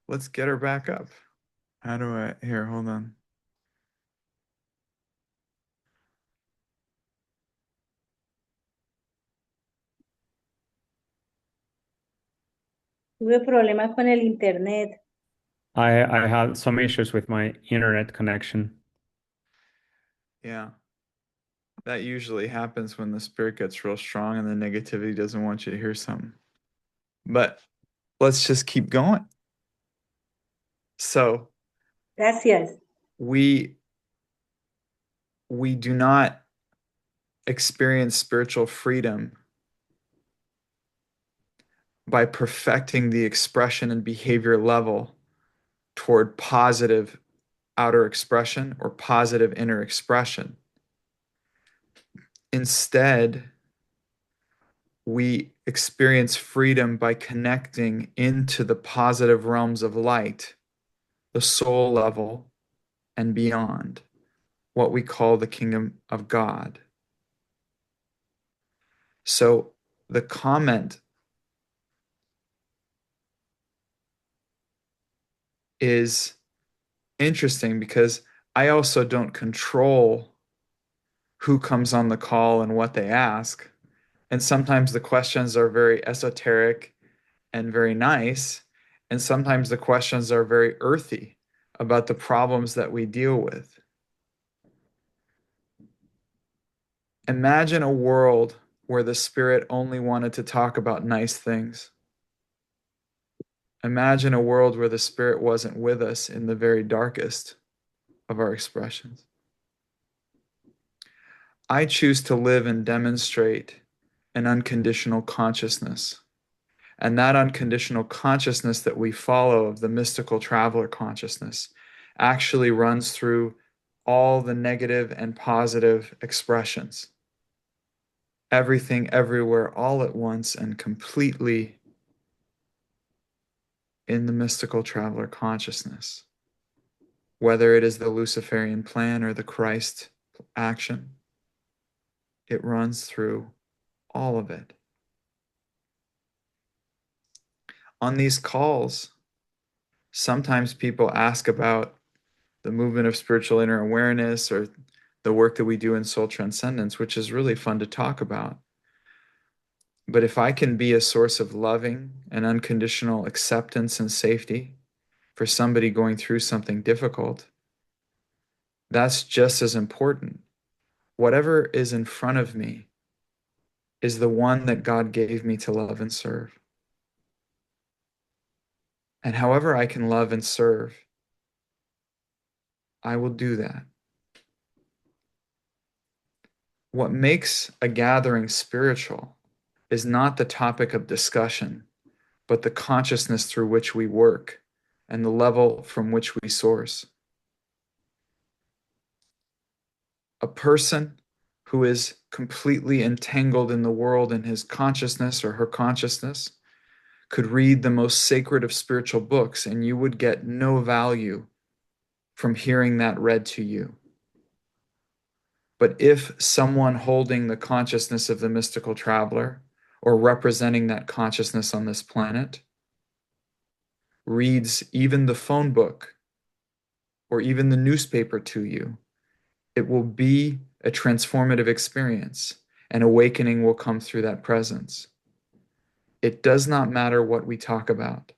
Let's get her back up. How do I, here, hold on. Tuve problemas con el internet. I had some issues with my internet connection. Yeah. That usually happens when the spirit gets real strong and the negativity doesn't want you to hear something. But let's just keep going. So Gracias. we do not experience spiritual freedom by perfecting the expression and behavior level toward positive outer expression or positive inner expression. Instead, we experience freedom by connecting into the positive realms of light, the soul level, and beyond, what we call the kingdom of God. So the comment is interesting because I also don't control who comes on the call and what they ask. And sometimes the questions are very esoteric and very nice. And sometimes the questions are very earthy about the problems that we deal with. Imagine a world where the Spirit only wanted to talk about nice things. Imagine a world where the Spirit wasn't with us in the very darkest of our expressions. I choose to live and demonstrate an unconditional consciousness. And that unconditional consciousness that we follow of the mystical traveler consciousness actually runs through all the negative and positive expressions. Everything, everywhere, all at once, and completely in the mystical traveler consciousness. Whether it is the Luciferian plan or the Christ action, it runs through all of it. On these calls, sometimes people ask about the movement of spiritual inner awareness or the work that we do in soul transcendence, which is really fun to talk about. But if I can be a source of loving and unconditional acceptance and safety for somebody going through something difficult, that's just as important. Whatever is in front of me is the one that God gave me to love and serve. And however I can love and serve, I will do that. What makes a gathering spiritual is not the topic of discussion, but the consciousness through which we work and the level from which we source. A person who is completely entangled in the world in his consciousness or her consciousness could read the most sacred of spiritual books, and you would get no value from hearing that read to you. But if someone holding the consciousness of the mystical traveler or representing that consciousness on this planet reads even the phone book or even the newspaper to you, it will be a transformative experience, and awakening will come through that presence. It does not matter what we talk about.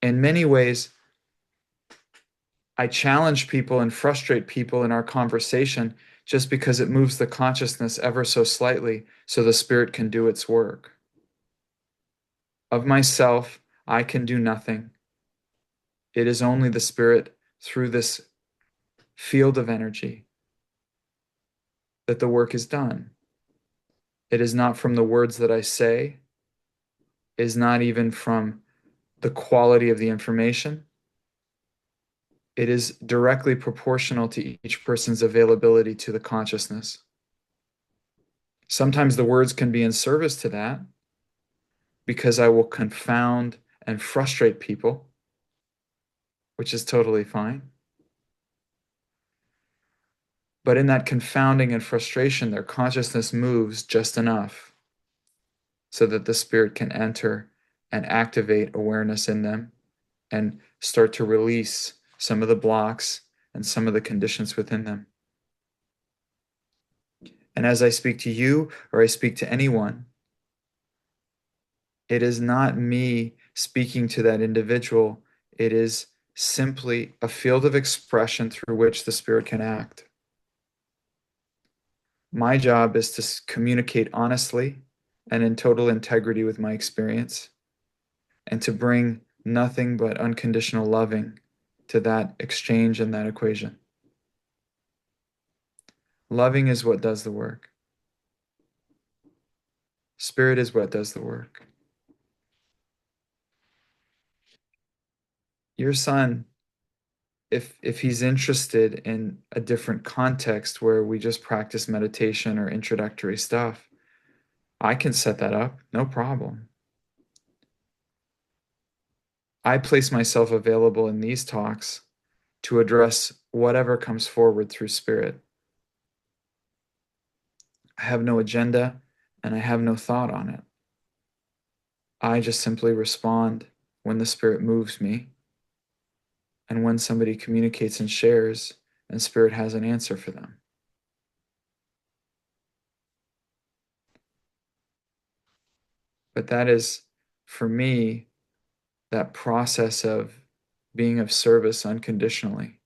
In many ways, I challenge people and frustrate people in our conversation just because it moves the consciousness ever so slightly so the spirit can do its work. Of myself, I can do nothing. It is only the spirit through this field of energy that the work is done. It is not from the words that I say, it is not even from the quality of the information. It is directly proportional to each person's availability to the consciousness. Sometimes the words can be in service to that because I will confound and frustrate people, which is totally fine. But in that confounding and frustration, their consciousness moves just enough so that the Spirit can enter and activate awareness in them and start to release some of the blocks and some of the conditions within them. And as I speak to you or I speak to anyone, it is not me speaking to that individual. It is simply a field of expression through which the Spirit can act. My job is to communicate honestly and in total integrity with my experience, and to bring nothing but unconditional loving to that exchange and that equation. Loving is what does the work. Spirit is what does the work. Your son, if he's interested in a different context where we just practice meditation or introductory stuff, I can set that up, no problem. I place myself available in these talks to address whatever comes forward through Spirit. I have no agenda and I have no thought on it. I just simply respond when the Spirit moves me and when somebody communicates and shares and Spirit has an answer for them. But that is, for me, that process of being of service unconditionally.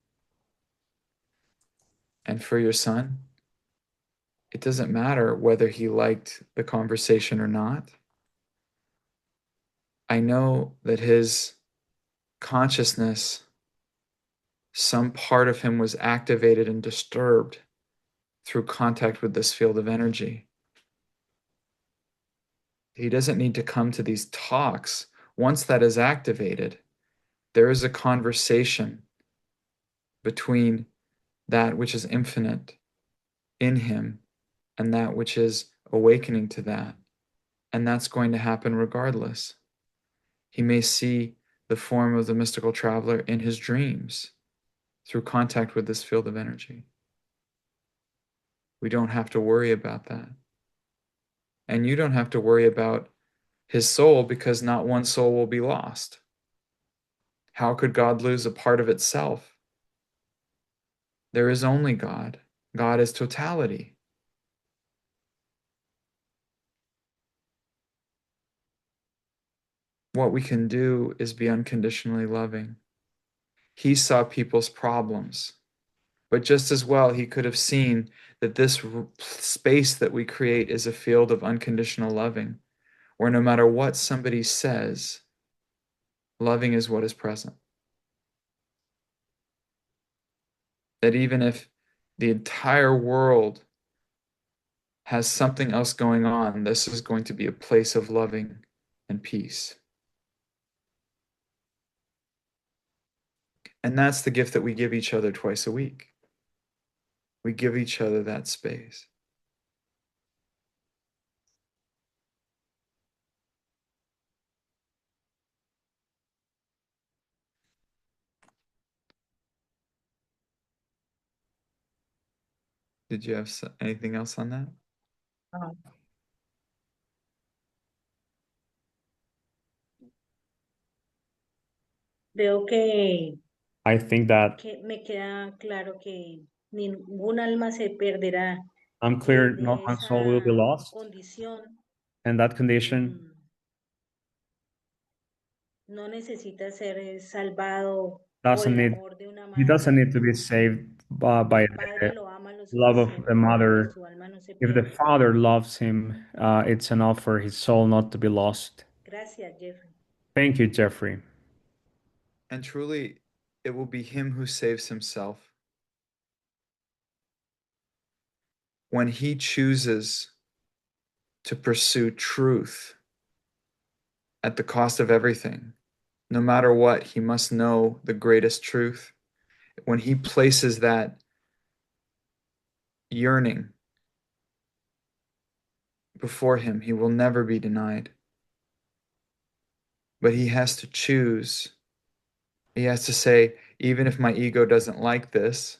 And for your son, it doesn't matter whether he liked the conversation or not. I know that his consciousness, some part of him was activated and disturbed through contact with this field of energy. He doesn't need to come to these talks. Once that is activated, there is a conversation between that which is infinite in him and that which is awakening to that. And that's going to happen regardless. He may see the form of the mystical traveler in his dreams through contact with this field of energy. We don't have to worry about that. And you don't have to worry about his soul, because not one soul will be lost. How could God lose a part of itself? There is only God. God is totality. What we can do is be unconditionally loving. He saw people's problems, but just as well, he could have seen that this space that we create is a field of unconditional loving, where no matter what somebody says, loving is what is present. That even if the entire world has something else going on, this is going to be a place of loving and peace. And that's the gift that we give each other twice a week. We give each other that space. Did you have anything else on that? Creo I think that que me queda claro que ningún alma se perderá I'm clear not de one soul will be esa lost. condición. And that condition Mm, No necesita ser salvado por doesn't el need, amor de una he doesn't madre. need to be saved by El the padre lo ama lo love of the suficiente para que mother. su alma no se If the pierda. father loves him, it's enough for his soul not to be lost. Gracias, Jeffrey. Thank you, Jeffrey. And truly, it will be him who saves himself. When he chooses to pursue truth at the cost of everything, no matter what, he must know the greatest truth. When he places that yearning before him, he will never be denied. But he has to choose. He has to say, even if my ego doesn't like this,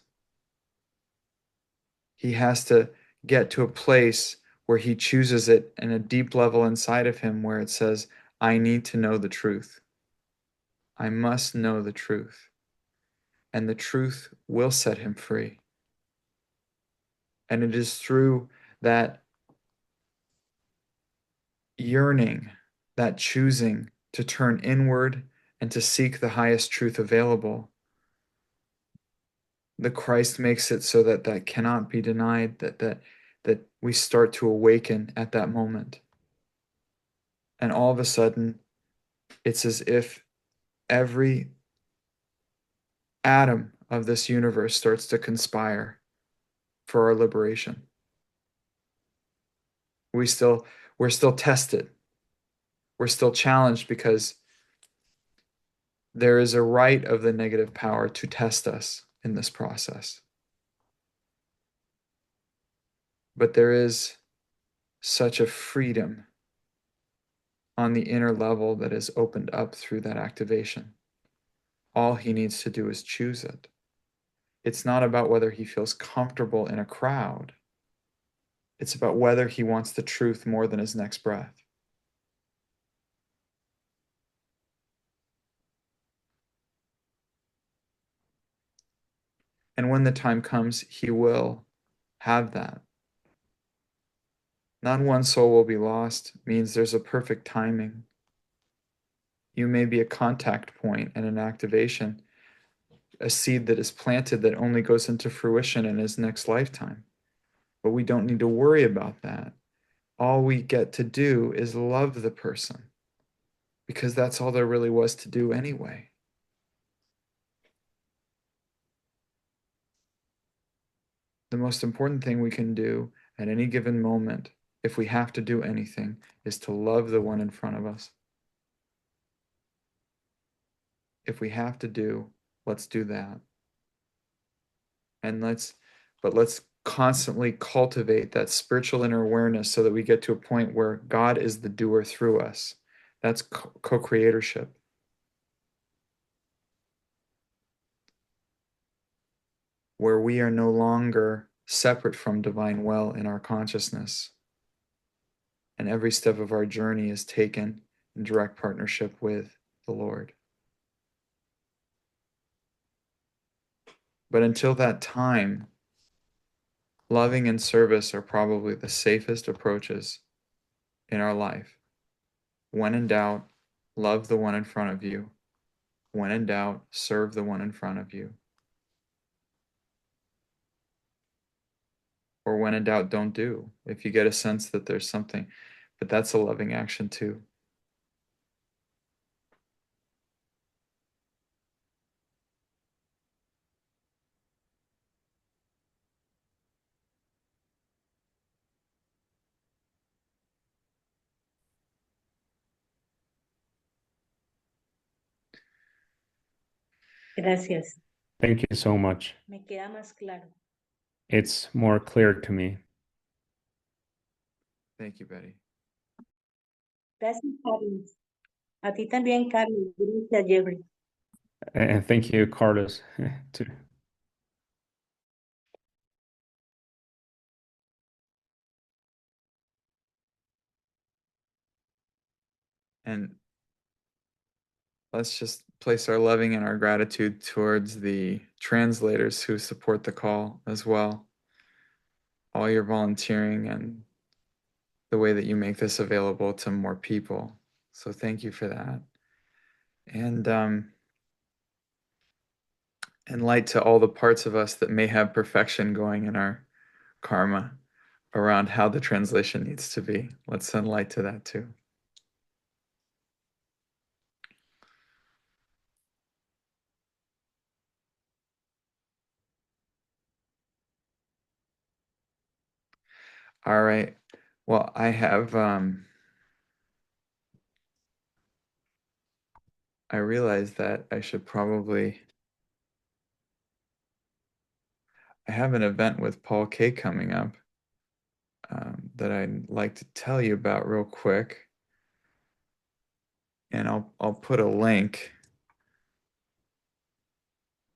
he has to get to a place where he chooses it in a deep level inside of him where it says, I need to know the truth. I must know the truth. And the truth will set him free. And it is through that yearning, that choosing to turn inward and to seek the highest truth available, the Christ makes it so that that cannot be denied, that we start to awaken at that moment. And all of a sudden, it's as if every atom of this universe starts to conspire for our liberation. We still we're still tested. We're still challenged because there is a right of the negative power to test us in this process. But there is such a freedom on the inner level that is opened up through that activation. All he needs to do is choose it. It's not about whether he feels comfortable in a crowd. It's about whether he wants the truth more than his next breath. And when the time comes, he will have that. Not one soul will be lost means there's a perfect timing. You may be a contact point and an activation, a seed that is planted that only goes into fruition in his next lifetime. But we don't need to worry about that. All we get to do is love the person because that's all there really was to do anyway. The most important thing we can do at any given moment, if we have to do anything, is to love the one in front of us. If we have to do, let's do that. And let's constantly cultivate that spiritual inner awareness so that we get to a point where God is the doer through us. That's co-creatorship. Where we are no longer separate from divine will in our consciousness. And every step of our journey is taken in direct partnership with the Lord. But until that time, loving and service are probably the safest approaches in our life. When in doubt, love the one in front of you. When in doubt, serve the one in front of you. Or when in doubt, don't do. If you get a sense that there's something, but that's a loving action too. Gracias. Thank you so much. Me queda más claro. It's more clear to me. Thank you, Betty. Gracias, Carlos. A ti también, Carlos. Gracias, Jeffrey. And thank you, Carlos, too. And let's just place our loving and our gratitude towards the translators who support the call as well. All your volunteering and the way that you make this available to more people. So thank you for that. And light to all the parts of us that may have perfection going in our karma around how the translation needs to be. Let's send light to that too. All right. Well, I have I realized that I should probably I have an event with Paul K coming up that I'd like to tell you about real quick. And I'll put a link.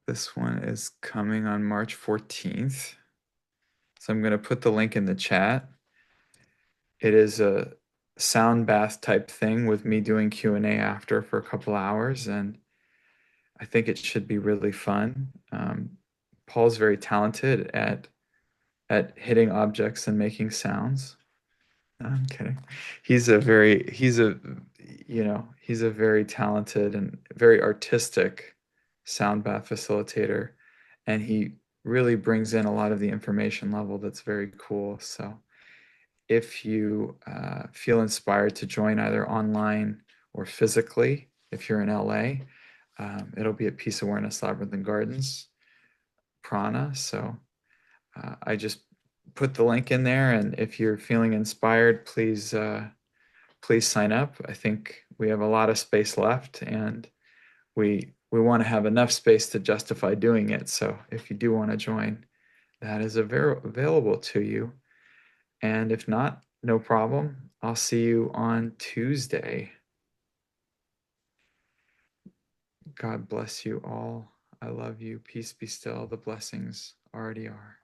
This one is coming on March 14th. So I'm going to put the link in the chat. It is a sound bath type thing with me doing Q&A after for a couple hours, and I think it should be really fun. Paul's very talented at hitting objects and making sounds. No, I'm kidding. He's a very talented and very artistic sound bath facilitator, and he really brings in a lot of the information level that's very cool. So if you feel inspired to join either online or physically, if you're in LA, it'll be at Peace Awareness Labyrinth and Gardens, Prana. So I just put the link in there, and if you're feeling inspired, please sign up. I think we have a lot of space left, and we want to have enough space to justify doing it. So if you do want to join, that is available to you. And if not, no problem. I'll see you on Tuesday. God bless you all. I love you. Peace be still. The blessings already are.